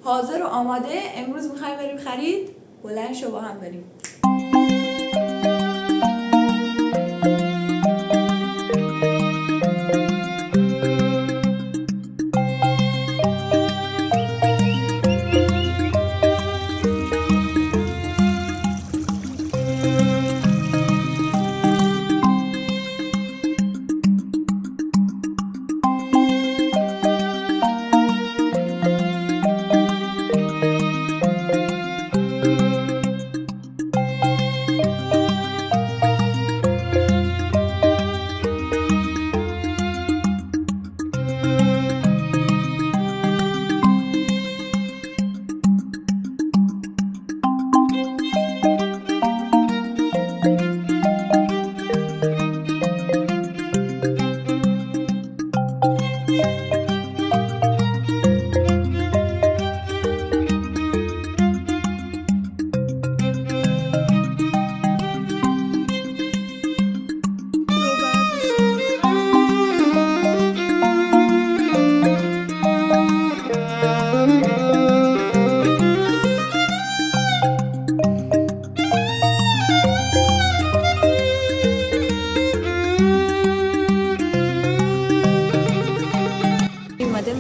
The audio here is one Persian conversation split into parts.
حاضر و آماده. امروز میخوایم بریم خرید. بلند شو با هم بریم.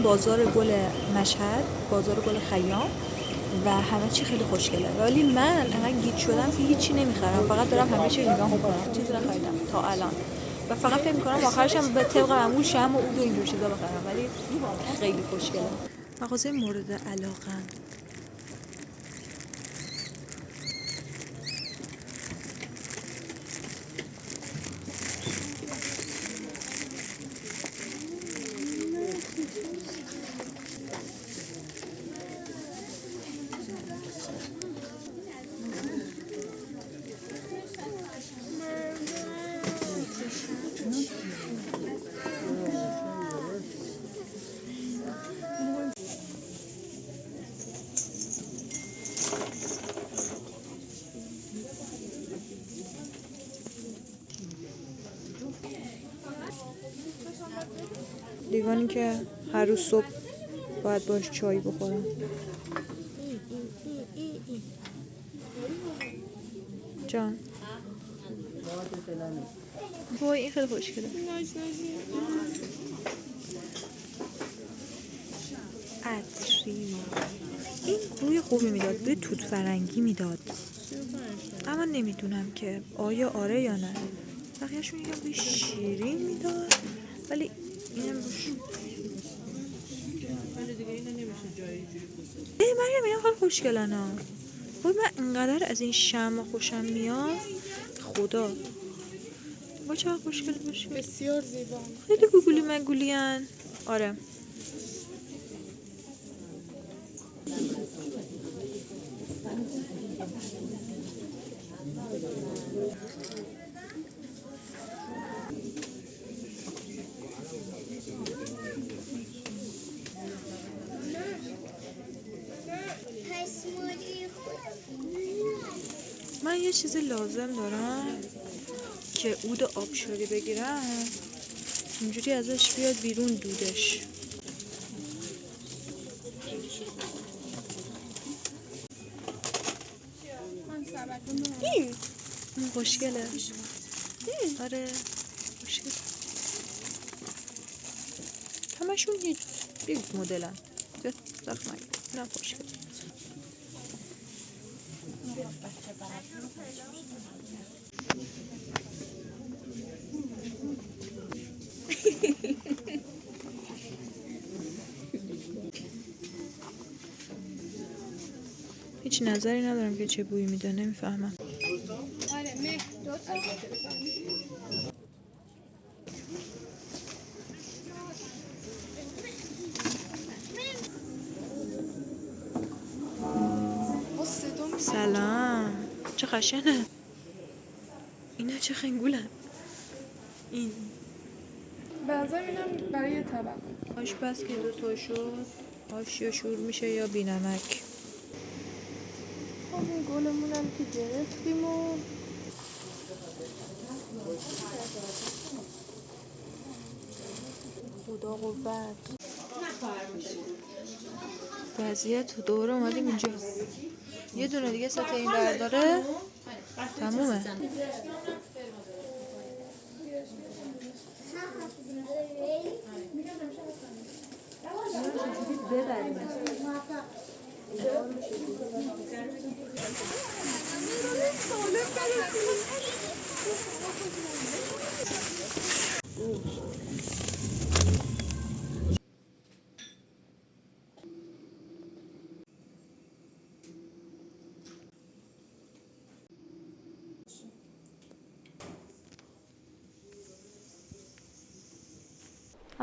بازار گل مشهد، بازار گل خیام و همه چی خیلی خوشگله. ولی من انقدر گیج شدم که هیچی نمیخرم، فقط دارم همه چی نگاه میکنم. چیزی نخریدم تا الان و فقط فکر میکنم آخرشم به طبق معمول شمع و عود و اینجور چیزا بخرم، ولی خیلی خوشگله. مغازه مورد علاقه‌ام. لیوانی که هر روز صبح باید باش چای بخورم. جان وای این خیلی خوشگله. عطری. این بوی خوبی میداد، بوی توت فرنگی میداد، اما نمیدونم که آیا آره یا نه. بقیه‌شون میگن بوی شیرین میداد، ولی اینم روش مریم اینا خیلی خوشگلن ها. وای من اینقدر از این شمع خوشم میاد خدا. وای چقدر خوشگل باشه، بسیار زیبا، خیلی گوگولی مگولی هن. آره من یه چیزی لازم دارم که عود آبشاری بگیرم، اینجوری ازش بیاد بیرون دودش. این خوشگله. آره خوشگله. همشون یک مدلن. زخمه نه خوشگله. هیچ نظری ندارم که چه بویی میده، نمیفهمم. سلام، چه خشنه اینا، چه خنگولن. این بنظر اینم برای یه طبق آشپز که دو تا شد، آش یا شور میشه یا بی نمک. خب این گلمونم که گرفتیم و خدا قوت. وضعیت تو دوره اومدیم اینجا. یه دونه دیگه ست این برداره تمومه.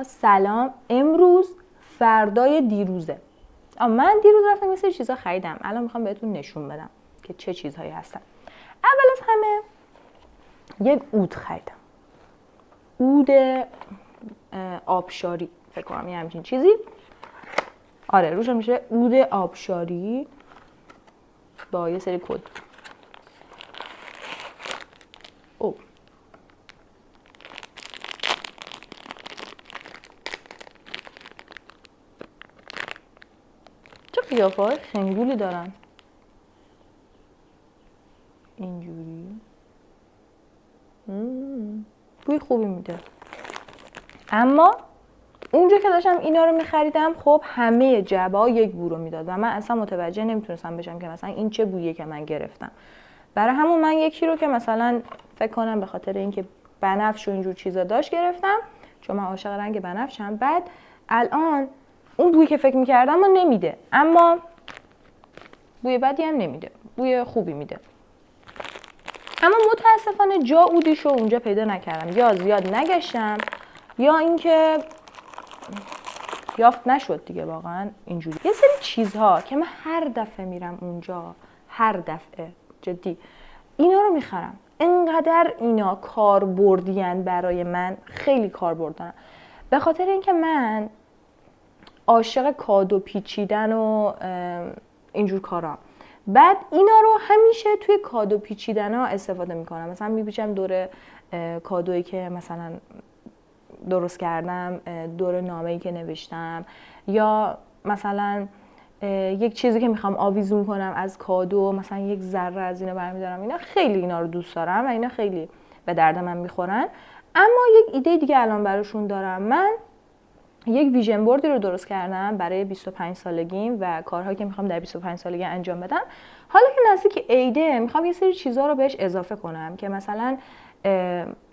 سلام. امروز فردای دیروزه. من دیروز رفتم یه سری چیزا خریدم. الان میخوام بهتون نشون بدم که چه چیزهایی هستن. اول از همه یک عود خریدم. عود آبشاری فکر کنم یه همچین چیزی. آره روش میشه عود آبشاری با یه سری کد. قیافه های خنگولی دارن اینجوری. بوی خوبی میده. اما اونجا که داشتم اینا رو میخریدم خب همه جعبه ها یک بو رو میداد و من اصلا متوجه نمیتونستم بشم که مثلا این چه بویه که من گرفتم. برای همون من یکی رو که مثلا فکر کنم به خاطر اینکه بنفش و اینجور چیزا داشت گرفتم، چون من عاشق رنگ بنفشم. بعد الان اون بویی که فکر میکردم رو نمیده، اما بوی بدی هم نمیده، بوی خوبی میده. اما متاسفانه جا عودیشو اونجا پیدا نکردم، یا زیاد نگشتم یا اینکه یافت نشد دیگه. واقعا اینجوری یه سری چیزها که من هر دفعه میرم اونجا، هر دفعه جدی اینا رو میخرم. انقدر اینا کاربردیان برای من، خیلی کاربرد دارن، به خاطر اینکه من عاشق کادو پیچیدن و اینجور کارا. بعد اینا رو همیشه توی کادو پیچیدن ها استفاده میکنم. مثلا میپیچم دور کادویی که مثلا درست کردم، دور نامه‌ای که نوشتم، یا مثلا یک چیزی که میخوام آویزون کنم از کادو، مثلا یک ذره از اینا برمیدارم. اینا خیلی اینا رو دوست دارم و اینا خیلی به درد من میخورن. اما یک ایده دیگه الان براشون دارم. من یک ویژن بوردی رو درست کردم برای 25 سالگیم و کارهایی که میخوام در 25 سالگی انجام بدم. حالا که نزدیک عیده میخوام یه سری چیزها رو بهش اضافه کنم که مثلا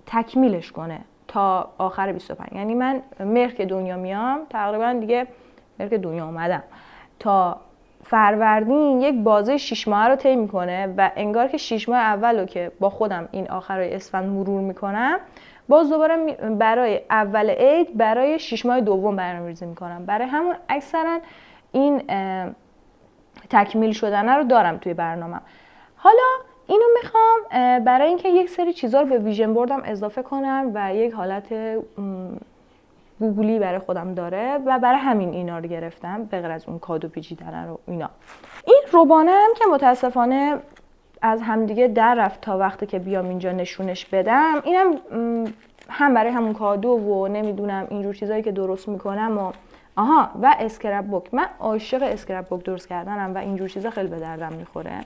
تکمیلش کنه تا آخر 25. یعنی من مهر که دنیا میام، تقریبا دیگه مهر که دنیا اومدم، تا فروردین یک بازه 6 ماه رو طی میکنه و انگار که 6 ماه اولو که با خودم این آخرای اسفند مرور میکنم، باز دوباره برای اول عید برای 6 ماه دوم برنامه‌ریزی میکنم. برای همون اکثرا این تکمیل شدن رو دارم توی برنامه. حالا اینو میخوام برای اینکه یک سری چیزا رو به ویژن بوردم اضافه کنم و یک حالت گوگلی برای خودم داره و برای همین اینا رو گرفتم، به غیر از اون کادو پیچیدن رو اینا. این روبانه هم که متاسفانه از همدیگه در رفت تا وقتی که بیام اینجا نشونش بدم. اینم هم برای همون کادو و نمیدونم اینجور چیزایی که درست میکنم و اسکرپ بوک. من عاشق اسکرپ بوک درست کردنم و اینجور چیزا خیلی به دردم میخوره.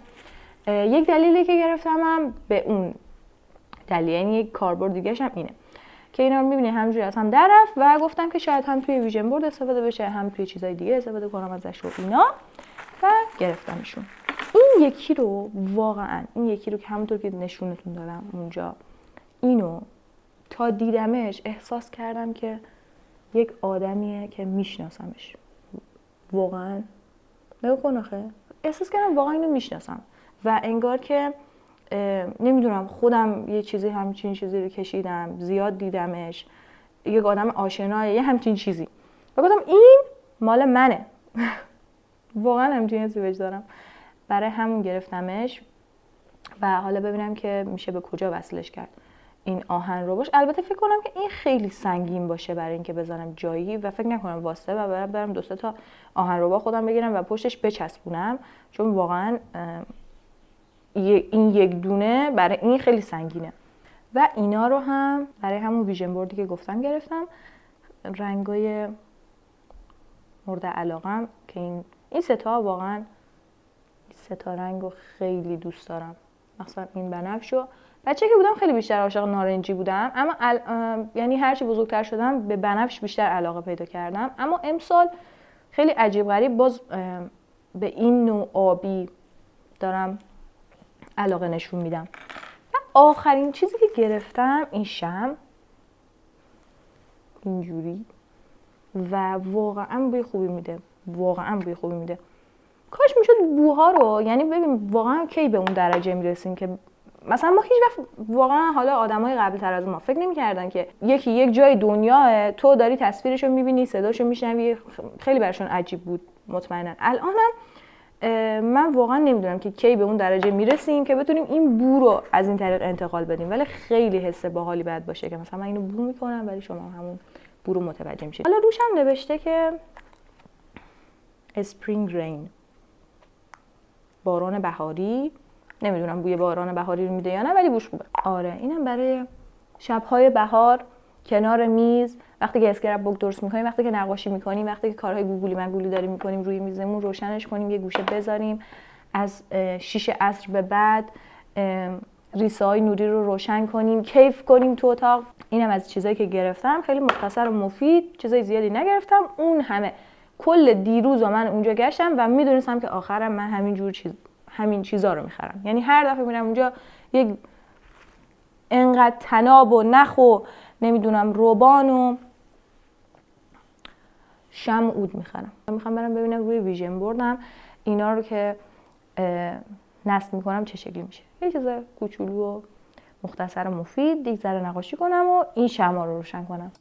یک دلیلی که گرفتمم به اون دلیل، یعنی یک کاربرد دیگه‌ش هم اینه که اینا رو می‌بینی همینجوری از هم در رفت و گفتم که شاید هم توی ویژن بورد استفاده بشه، هم توی چیزای دیگه استفاده کنم ازش و اینا، و گرفتمشون. این یکی رو واقعا، این یکی رو که همونطور که نشونتون دادم اونجا، اینو تا دیدمش احساس کردم که یک آدمیه که میشناسمش. واقعا نگاه کن آخه، احساس کردم واقعا اینو میشناسم و انگار که نمیدونم خودم یه چیزی همچین چیزی رو کشیدم، زیاد دیدمش، یک آدم آشنایه، یه همچین چیزی، و گفتم این مال منه. واقعا همچین حسی بهش دارم. برای همون گرفتمش و حالا ببینم که میشه به کجا وصلش کرد این آهن رو باش. البته فکر کنم که این خیلی سنگین باشه برای اینکه بذارم جایی و فکر نکنم واسه و برم 2 تا آهن رو با خودم بگیرم و پشتش بچسبونم، چون واقعا این یک دونه برای این خیلی سنگینه. و اینا رو هم برای همون ویژن بوردی که گفتم گرفتم. رنگای مورد علاقم که این سه تا واقعا سه تا رنگو خیلی دوست دارم. مثلا این بنفشو بچه که بودم خیلی بیشتر عاشق نارنجی بودم، اما یعنی هرچی بزرگتر شدم به بنفش بیشتر علاقه پیدا کردم. اما امسال خیلی عجیب غریب باز به این نوع آبی دارم علاقه نشون میدم. و آخرین چیزی که گرفتم این شمع اینجوری و واقعا بوی خوبی میده، واقعا بوی خوبی میده. کاش میشد بوها رو، یعنی ببین واقعا کی به اون درجه میرسیم که مثلا ما هیچ وقت واقعا حالا آدمای قبل تر از ما فکر نمی‌کردن که یکی یک جای دنیا تو داری تصویرشو می‌بینی، صداشو میشنوی، خیلی براشون عجیب بود. مطمئنا الانم من واقعا نمیدونم که کی به اون درجه میرسیم که بتونیم این بو رو از این طریق انتقال بدیم، ولی خیلی حس باحالی باید باشه که مثلا من اینو بو میکنم ولی شما همون بو رو متوجه میشید. حالا روشم نوشته که اسپرینگ رین، باران بهاری. نمیدونم بوی باران بهاری رو میده یا نه ولی بوش خوبه. آره اینم برای شب‌های بهار کنار میز، وقتی که اسکرپ بوک درست می‌کنیم، وقتی که نقاشی می‌کنیم، وقتی که کارهای گوگلی مگولی داریم می‌کنیم روی میزمون، روشنش کنیم، یه گوشه بذاریم، از 6 عصر به بعد ریسه‌های نوری رو روشن کنیم، کیف کنیم تو اتاق. اینم از چیزایی که گرفتم، خیلی مختصر و مفید، چیزای زیادی نگرفتم. اون همه کل دیروز من اونجا گشتم و میدونستم که آخرم من همین چیزا رو میخرم. یعنی هر دفعه میرم اونجا یک انقدر تناب و نخ و نمیدونم روبان و شمع عود میخرم. میخوام برم ببینم روی ویژن بوردم اینا رو که نصب میکنم چه شکلی میشه. یه چیز کوچولو و مختصر و مفید، یک ذره نقاشی کنم و این شمع رو روشن کنم.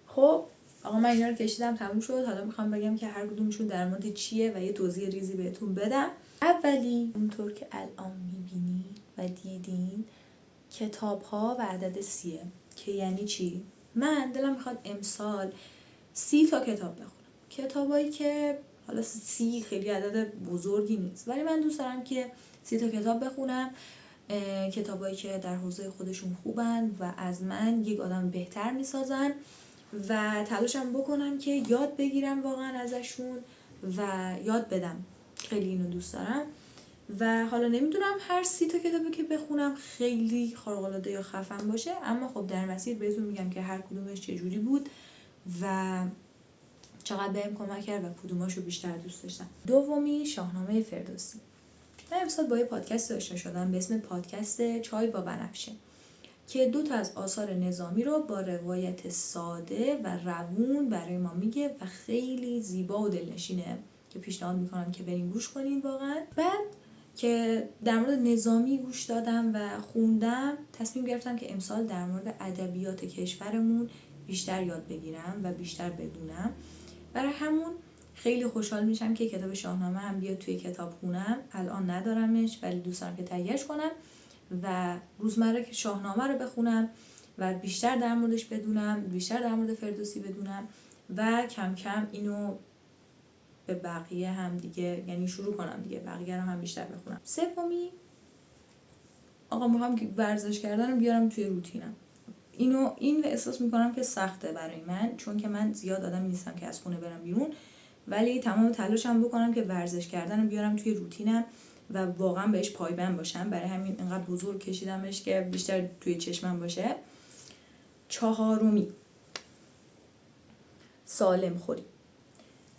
خب آقا من اینا رو کشیدم تموم شد. حالا میخوام بگم که هر کدومشون در مورد چیه و یه توضیح ریزی بهتون بدم. اولی اونطور که الان میبینید و دیدین کتاب ها و عدد 30 که یعنی چی؟ من دلم میخواد امسال 30 تا کتاب بخونم. کتابایی که حالا 30 خیلی عدد بزرگی نیست ولی من دوست دارم که 30 تا کتاب بخونم کتابایی که در حوزه خودشون خوبن و از من یک آدم بهتر میسازن و تلاشم بکنم که یاد بگیرم واقعا ازشون و یاد بدم. خیلی اینو دوست دارم و حالا نمیدونم هر 30 تا کتابی که بخونم خیلی خارق‌العاده یا خفن باشه، اما خب در مسیر بهتون میگم که هر کدومش چه جوری بود و چقدر بهم کمک کرد و کدوماشو بیشتر دوست داشتم. دومی شاهنامه فردوسی. من امسال با یه پادکست آشنا شدم به اسم پادکست چای با بنفشه که 2 تا از آثار نظامی رو با روایت ساده و روون برای ما میگه و خیلی زیبا و دلنشینه که پیشنهاد میکنم که بریم گوش کنین واقعا. بعد که در مورد نظامی گوش دادم و خوندم، تصمیم گرفتم که امسال در مورد ادبیات کشورمون بیشتر یاد بگیرم و بیشتر بدونم. برای همون خیلی خوشحال میشم که کتاب شاهنامه هم بیاد توی کتابخونه‌ام. الان ندارمش ولی دوست دارم که تهیه‌اش کنم و روزمره که شاهنامه رو بخونم و بیشتر در موردش بدونم، بیشتر در مورد فردوسی بدونم و کم کم اینو به بقیه هم دیگه، یعنی شروع کنم دیگه بقیه رو هم بیشتر بخونم. سومی، آقا میخوام که ورزش کردن بیارم توی روتینم. این احساس میکنم که سخته برای من، چون که من زیاد آدم نیستم که از خونه برم بیرون، ولی تمام تلاشم بکنم که ورزش کردن رو بیارم توی روتینم و واقعا بهش پایبند باشم. برای همین اینقدر بزرگ کشیدمش که بیشتر توی چشمم باشه. چهارمی، سالم خوری.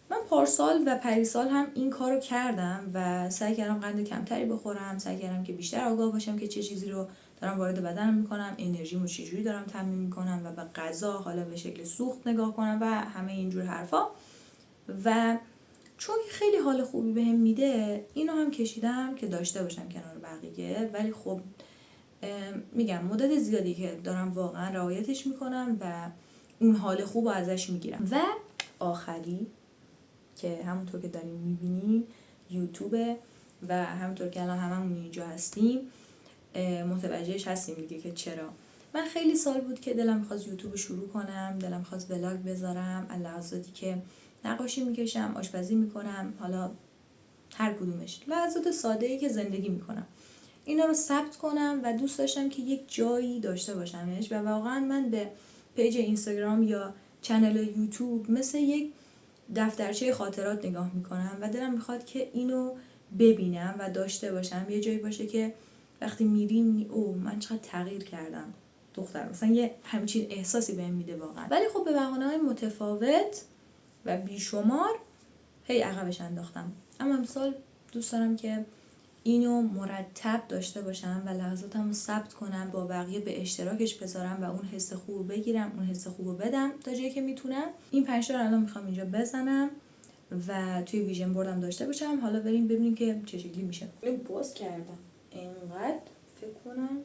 من پارسال و پریسال هم این کارو کردم و سعی کردم قند کمتری بخورم، سعی کردم که بیشتر آگاه باشم که چه چیزی رو دارم وارد بدنم میکنم، انرژیمو چجوری دارم تامین میکنم و به غذا حالا به شکل سوخت نگاه کنم و همه اینجور حرفا. و چون خیلی حال خوبی بهم میده، اینو هم کشیدم که داشته باشم کنار بقیه. ولی خب میگم مدت زیادی که دارم واقعا رعایتش میکنم و اون حال خوب رو ازش میگیرم. و آخری که همونطور که داریم میبینیم یوتیوبه و همونطور که الان هممون اینجا هستیم متوجهش هستیم دیگه که چرا. من خیلی سال بود که دلم می‌خواست یوتیوب شروع کنم، دلم می‌خواست ولاگ بذارم، لحظاتی که نقاشی میکشم، آشپزی میکنم، حالا هر کدومش، لحظات ساده‌ای که زندگی میکنم، اینا رو ثبت کنم و دوست داشتم که یک جایی داشته باشمش. و واقعا من به پیج اینستاگرام یا چنل یوتیوب مثل یک دفترچه خاطرات نگاه میکنم و دلم میخواد که اینو ببینم و داشته باشم. یه جایی باشه که وقتی میریم او من چقدر تغییر کردم دختر، مثلا یه همچین احساسی بهم میده واقعا. ولی خب به بهانه‌های متفاوت و بیشمار هی عقبش انداختم. اما امسال دوست دارم که اینو مرتب داشته باشم و لحظاتمو ثبت کنم، با بقیه به اشتراکش بذارم و اون حس خوبو بگیرم، اون حس خوبو بدم تا جایی که میتونم. این 5 تا رو الان میخوام اینجا بزنم و توی ویژن بوردم داشته باشم. حالا بریم ببینیم که چه شکلی میشه. اینو باز کردم اینقدر فکر کنم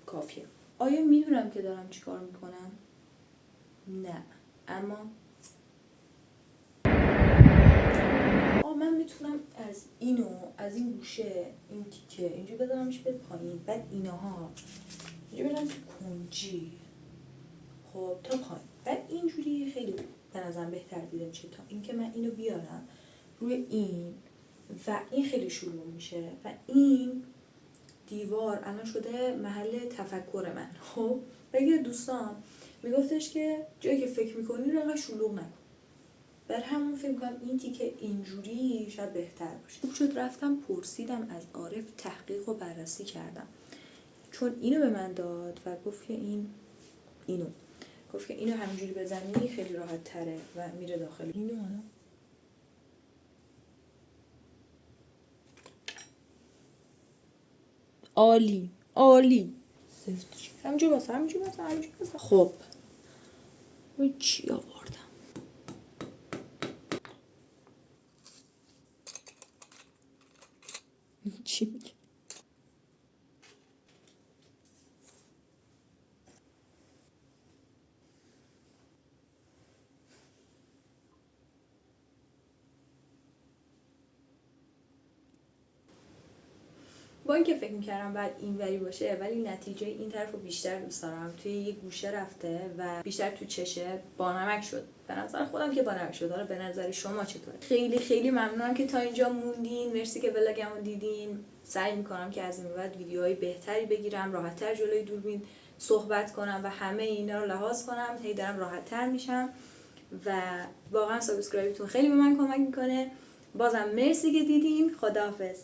کافیه. آیا میدونم که دارم چیکار میکنم؟ نه، اما من میتونم از این گوشه این تیکه اینجا بذارمش به پایین، بعد اینها اینجا بدم تو کنجی، خب تا پایین، بعد اینجوری خیلی به نظرم بهتر دیده میشه تا اینکه من اینو بیارم روی این و این خیلی شلوغ میشه و این دیوار الان شده محل تفکر من. خب بگه دوستان میگفتش که جایی که فکر میکنی رو انقدر شلوغ نکن، بر همون فکر کنم این تیکه اینجوری شاید بهتر باشه. خوب شد رفتم پرسیدم از عارف، تحقیق و بررسی کردم، چون اینو به من داد و گفت که اینو همینجوری بزنی خیلی راحت تره و میره داخل. اینو عالی همینجوری واسه خب این چی آوردم؟ چی میگه؟ با اینکه فکر می‌کردم بعد اینوری باشه، ولی نتیجه این طرفو بیشتر دوست دارم. توی یه گوشه رفته و بیشتر تو چشه بانمک شد. به نظر خودم که بانمک شد. حالا به نظر شما چطوره؟ خیلی خیلی ممنونم که تا اینجا موندین. مرسی که ولاگمو دیدین. سعی می‌کنم که از این بعد ویدیوهای بهتری بگیرم، راحت‌تر جلوی دوربین صحبت کنم و همه اینا رو لحاظ کنم. هی دارم راحت‌تر میشم و واقعا سابسکرایبتون خیلی به من کمک میکنه. بازم مرسی که دیدین. خداحافظ.